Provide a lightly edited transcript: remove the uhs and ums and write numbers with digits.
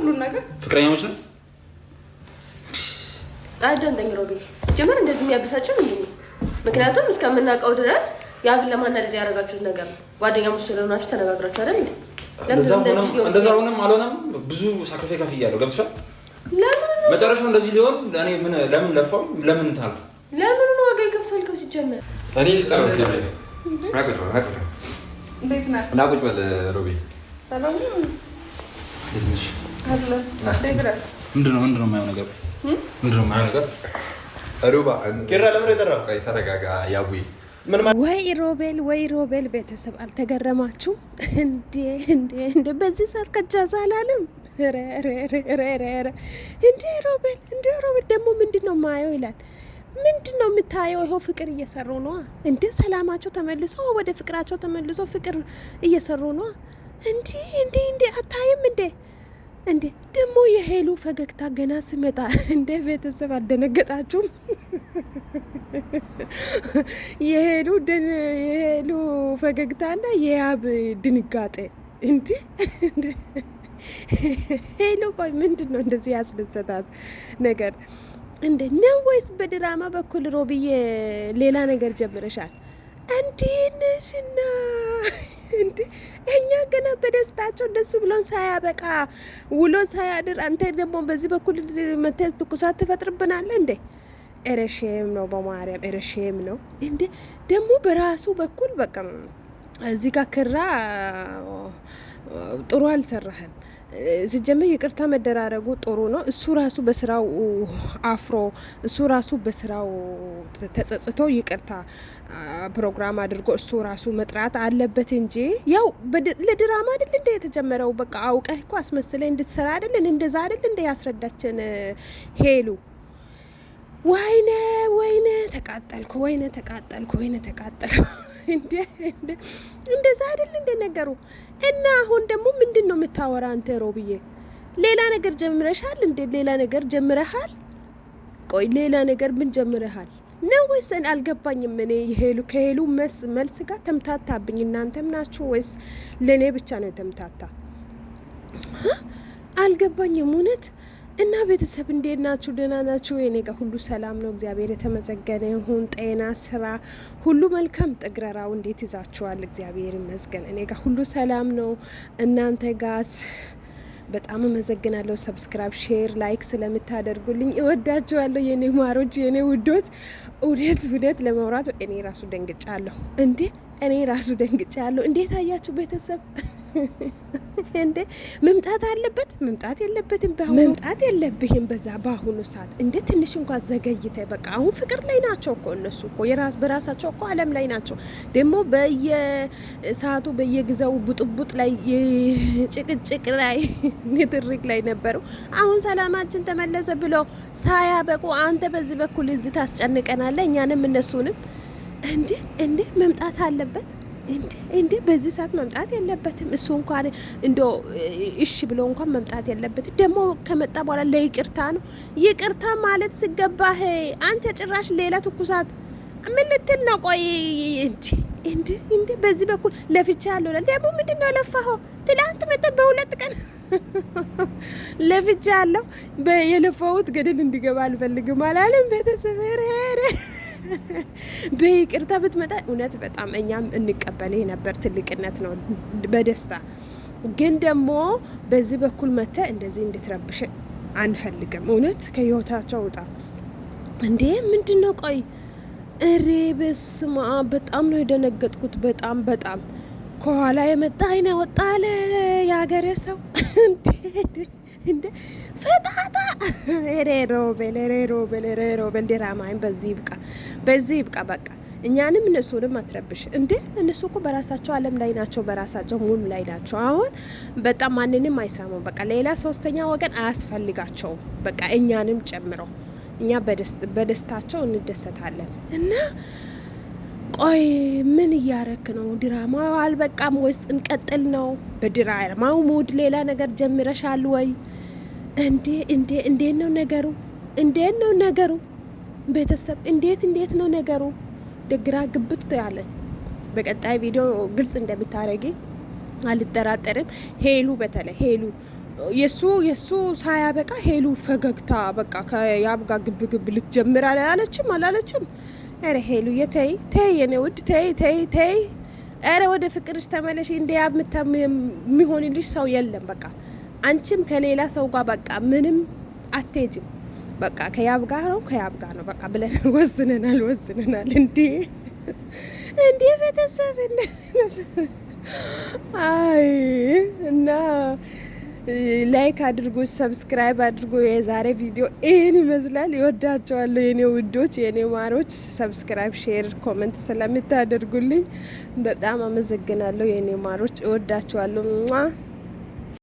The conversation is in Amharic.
ሁሉ ነገር ፍቅረኛሞች ነው አይደለም ሮቢ ጀመር እንደዚህ የሚያበሳጭው ምንድን ነው ምክንያቱም እስከምናውቀው ድረስ ያብ ለማናደድ ያደረጋችሁት ነገር ነው ጓደኛሞች ስለሆናችሁ ተነጋግራችሁ አይደል እንዴ እንደዛ ሆነም አልሆነም ብዙ ሳክሪፋይ ከፍያለሁ ገብቶሻል ለምን መጨረሻው እንደዚህ ሊሆን እኔ ምን ለምን ለፋው ለምን እንታል ለምን ነው ዋጋ የከፈልከው ሲጀመር እኔ ጠራው ሲያለኝ አቁጭ ቤት ናት እና ቁጭ በል ሮቢ ሰላም ነው ዲስሚሽ አለ ደግራ ምንድነው የማየው ነገር ምንድነው የማየው ነገር ሩባ ኪራ ለምን የጠራው ቆይ ተረጋጋ ያቡይ ወይ ሮቤል ቤተሰብ አልተገረማችሁም እንዴ በዚህ ሰዓት ከጃዛ አላለም እንዴ ሮቤል ደግሞ ምንድነው ማየው ይላል ምንድነው የምታየው ይሄው ፍቅር እየሰሩ ነው እንዴ ሰላማቸው ተመልሶ ወደ ፍቅራቸው ተመልሶ ፍቅር እየሰሩ ነው እንዴ አታይም እንዴ ደግሞ የሄሉ ፈገግታ ገና ሲመጣ እንደ ቤተሰብ አልደነገጣችሁም የሄሉ ፈገግታና የያብ ድንጋጤ እንዴ ሄሉ ቆይ ምንድነው እንደዚህ ያስደሰታት ነገር እንዴ ነው ወይስ በድራማ በኩል ሮብዬ ሌላ ነገር ጀምረሻል እንዴ ነሽና እንዴ እኛ ገና በደስታቸው ደስ ብሎን ሳያበቃ ውሎ ሳያድር አንተ ደግሞ በዚህ በኩል መተት ትኩሳት ትፈጥርብናለህ እንዴ እረሼም ነው በማርያም እረሼም ነው እንዴ ደግሞ በራሱ በኩል በቃ እዚህ ጋር ክራ ጥሩ አልሰራህም ሲጀመር ይቅርታ መደራረጉ ጥሩ ነው እሱ ራሱ በስራው አፍሮ እሱ ራሱ በስራው ተጸጽቶ ይቅርታ ፕሮግራም አድርጎ እሱ ራሱ መጥራት አለበት እንጂ ያው ለድራማ አይደል እንደ የተጀመረው በቃ አውቀህ እኮ አስመስለ እንድትሰራ አይደል እንደዛ አይደል እንደ ያስረዳችን ሄሉ ወይኔ ተቃጠልኩ እንዴ እንደዛ አይደል እንደ ነገሩ እና አሁን ደግሞ ምንድነው የምታወራ አንተ ሮብዬ ሌላ ነገር ጀምረሻል እንዴ ሌላ ነገር ጀምረሃል ቆይ ሌላ ነገር ምን ጀምረሃል ነው ወይስ አልገባኝም እኔ ከሄሉ መልስ ጋር ተምታታብኝ እናንተም ናችሁ ወይስ ለኔ ብቻ ነው ተምታታ አልገባኝም እውነት እና ቤተሰብ እንዴት ናችሁ ደህና ናችሁ እኔ ጋር ሁሉ ሰላም ነው እግዚአብሔር የተመሰገነ ይሁን ጤና ስራ ሁሉ መልካም ጥግረራው እንዴት ይዛችኋል እግዚአብሔር ይመስገን እኔ ጋር ሁሉ ሰላም ነው እናንተ ጋስ በጣም መዘግናለሁ ሰብስክራይብ ሼር ላይክ ስለምታደርጉልኝ እወዳችኋለሁ የኔ ማሮች የኔ ውዶች እውነት ለማውራት እኔ ራሱ ደንግጫለሁ እንዴት አያችሁ ቤተሰብ እንዴ መምጣት የለበትም መምጣት የለብህም በዛ ባሁኑ ሰዓት እንዴ ትንሽ እንኳን ዘገይተ በቃ አሁን ፍቅር ላይ ናቸው እኮ እነሱ እኮ በራሳቸው እኮ ዓለም ላይ ናቸው ደግሞ በየሰዓቱ በየጊዜው ቡጥቡጥ ላይ ጭቅጭቅ ላይ ንትርክ ላይ ነበሩ አሁን ሰላማችን ተመለሰ ብሎ ሳያበቁ አንተ በዚህ በኩል እዚህ ታስጨንቀናለህ እኛንም እነሱንም እንዴ መምጣት አለበት እንዴ በዚህ ሰዓት መምጣት የለበትም እሱ እንኳን እንዶ እሺ ብሎ እንኳን መምጣት የለበትም ደግሞ ከመጣ በኋላ ለይቅርታ ነው ይቅርታ ማለት ሲገባህ አንተ ጭራሽ ሌላ ትኩሳት ምን ልትል ነው ቆይ እንዴ በዚህ በኩል ለፍቻለሁ ደግሞ ምንድነው ለፋኸው ትላንት መጣ በሁለት ቀን ለፍቻለሁ የለፋሁት ገደል እንዲገባ አልፈልግም አላለም ቤተሰብ በይቅርታ ብትመጣ እውነት በጣም እኛም እንቀበልህ ነበር ትልቅነት ነው በደስታ ግን ደግሞ በዚህ በኩል መተ እንደዚህ እንድትረብሽ አንፈልግም እውነት ከህይወታቸው ወጣ እንዴ ምንድነው ቆይ በስመ አብ በጣም ነው የደነገጥኩት በጣም ከኋላ የመጣ አይነ ወጣለ ያገሬ ሰው እንዴ ፈጣጣ ሮቤል ድራማን በዚህ ይብቃ በቃ እኛንም እነሱንም አትረብሽ እንዴ እነሱ እኮ በራሳቸው ዓለም ላይ ናቸው በራሳቸው ሙሉ ላይ ናቸው አሁን በጣም ማንንም አይሰሙ በቃ ሌላ ሶስተኛ ወገን አያስፈልጋቸውም በቃ እኛንም ጨምረው እኛ በደስታቸው እንደሰታለን እና ቆይ ምን እያረክ ነው ድራማው አልበቃም ወይስ እንቀጥል ነው በድራማው ሙድ ሌላ ነገር ጀምረሻል ወይ እንዴት ነው ነገሩ ቤተሰብ እንዴት ነው ነገሩ ደግራ ግብት ያለ በቀጣይ ቪዲዮ ግልጽ እንደምታረጊ አልጠራጠርም ሄሉ በተለይ ሄሉ የሱ ሳያበቃ ሄሉ ፈገግታ በቃ ከያብ ጋር ግብ ልትጀምር አላለችም። ኧረ ሄሉ ተይ የኔ ውድ ተይ። ኧረ ወደ ፍቅርሽ ተመለሽ። እንደ ያብ የሚሆንልሽ ሰው የለም። በቃ አንቺም ከሌላ ሰው ጋር በቃ ምንም አትሄጂም። በቃ ከያብ ጋር ነው በቃ ብለናል፣ ወስነናል። እንዴ ቤተሰብ አይ እና ላይክ አድርጉ፣ ሰብስክራይብ አድርጉ። የዛሬ ቪዲዮ ይህን ይመስላል። ይወዳቸዋለሁ የኔ ውዶች፣ የኔ ማሮች። ሰብስክራይብ፣ ሼር፣ ኮሜንት ስለምታደርጉልኝ በጣም አመሰግናለሁ የኔ ማሮች። እወዳቸዋለሁ።